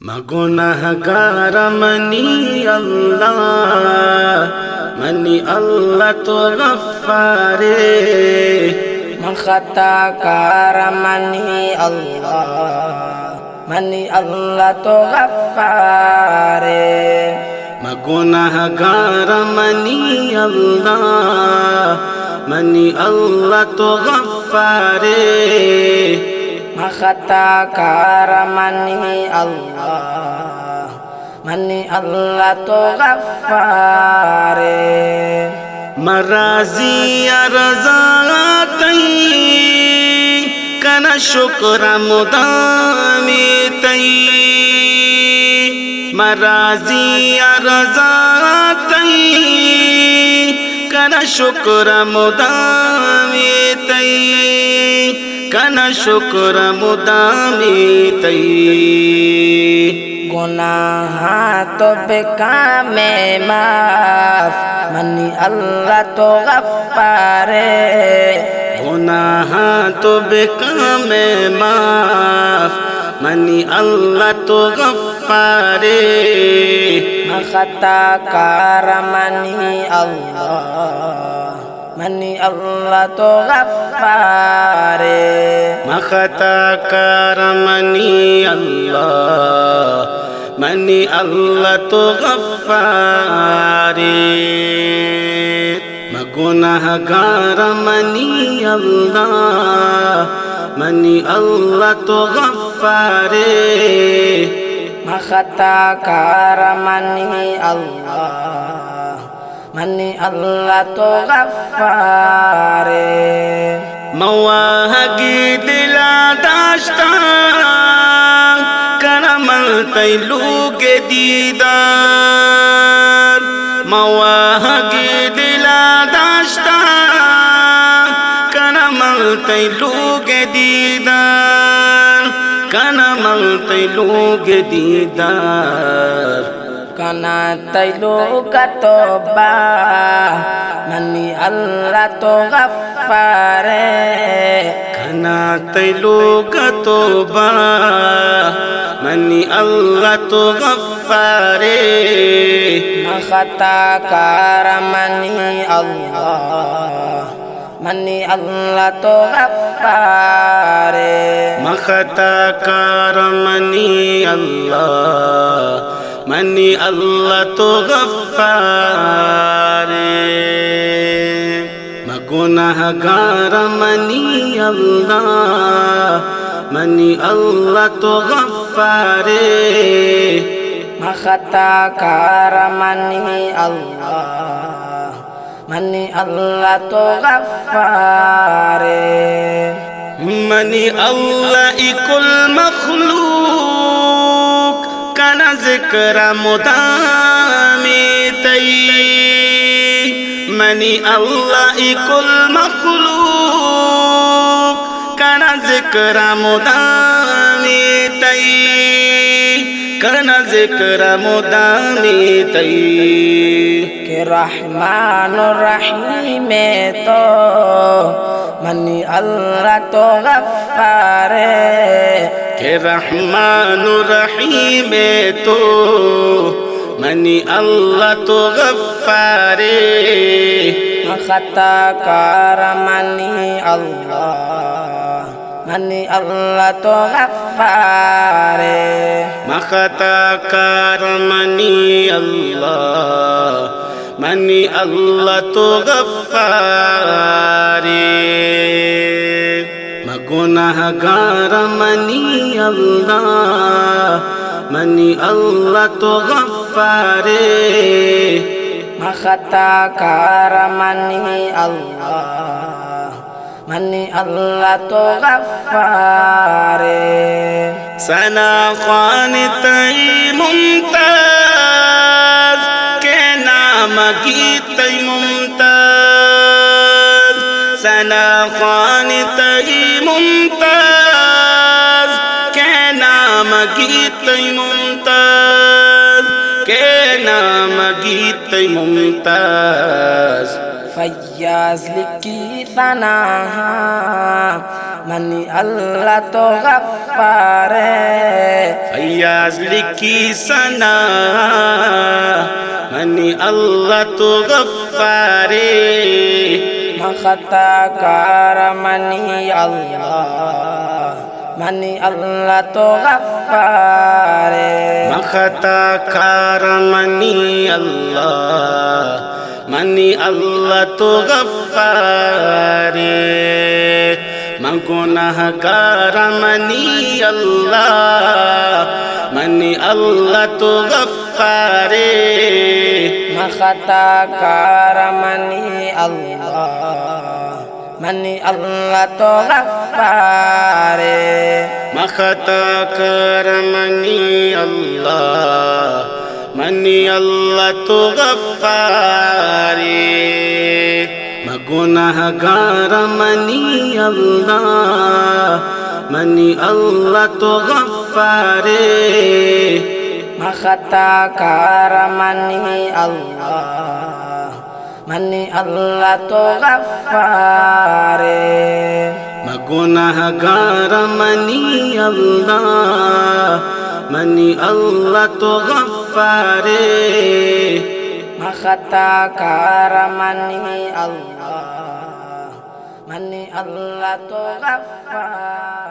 गुनाहगार मनी अल्लाह तो गफ्फारे खताकार मनी अल्लाह तो गफ्फारे गुनाहगार मनी अल्लाह तो गफ्फारे खताकार मनी अल्लाह तो गफ्फारे मराजी रज़ा तई कना शुक्र मुदामी तई मराजी रज़ा तई कना शुक्र मुदामी तई कना शुक्र मुदामी तई गुनाह तो बेकामे माफ मनी अल्लाह तो गफ्फारे गुनाह तो बेकामे माफ मनी अल्लाह तो गफ्फारे खताकार मनी अल्लाह तो गफ्फारे खताकार मनी अल्लाह तो गफ्फारे गुनाहगार मनी अल्लाह तो गफ्फारे खताकार मनी अल्लाह तो गफ्फारे मवाहगी दिला दाश्ता करमल तैलूगे दीदार मवाहगी दिला दाश्ता करमल तैलूगे दीदार करमल तैलूगे दीदार कना तैलो का तोबा मनी अल्लाह तो गफ्फारे कना तैलो का तोबा मनी अल्लाह तो गफ्फारे खताकार मनी अल्लाह तो गफ्फारे खताकार मनी अल्लाह तो गफ्फारे गुनाहगार मनी अल्लाह तो गफ्फारे खताकार मनी अल्लाह तो गफ्फारे मनी अल्लाह इकुल मखलूक कना ज़िक्र मुदामी तई मनी अल्लाह इकुल मखलूक कना ज़िक्र मुदामी तई कना ज़िक्र मुदामी तई के रहमान रहीम तो मनी अल्लाह तो गफ्फारे के रहमान रहीम तो मनी अल्लाह तो गफ्फारे खताकार मनी अल्लाह तो गफ्फारे खताकार मनी अल्लाह तो गफ्फारे गुनाहगार मनी अल्लाह तो गफ्फारे खताकार मनी अल्लाह तो गफ्फारे सना ख्वान तई मुमताज के नाम गीत मुमताज सना ख्वान तई मुमताज के नाम गीत मुमताज के नाम गीत मुमताज ফৈয়াজ লিখি সানা মানি আল্লাহ তো গফফারে फैयाज लिखी सना मनी अल्लाह तो गफ्फारे মখতা কার মানি আল্লাহ তো গফফারে मखता कार मनी अल्लाह तो गफ्फारे गुनहगार मनी अल्लाह तो गफ्फारे मखता कार मानी अल्लाह तो गफ्फारे मखता कर मनी अल्लाह तो गफ्फारे गुनहगार मनी अल्लाह तो गफ्फारे मखता कार मानी अल्लाह तो गफ्फारे गुनहगार मनी अल्लाह तो गफ्फारे मखता कार मानी अल्लाह तो गफ्फारे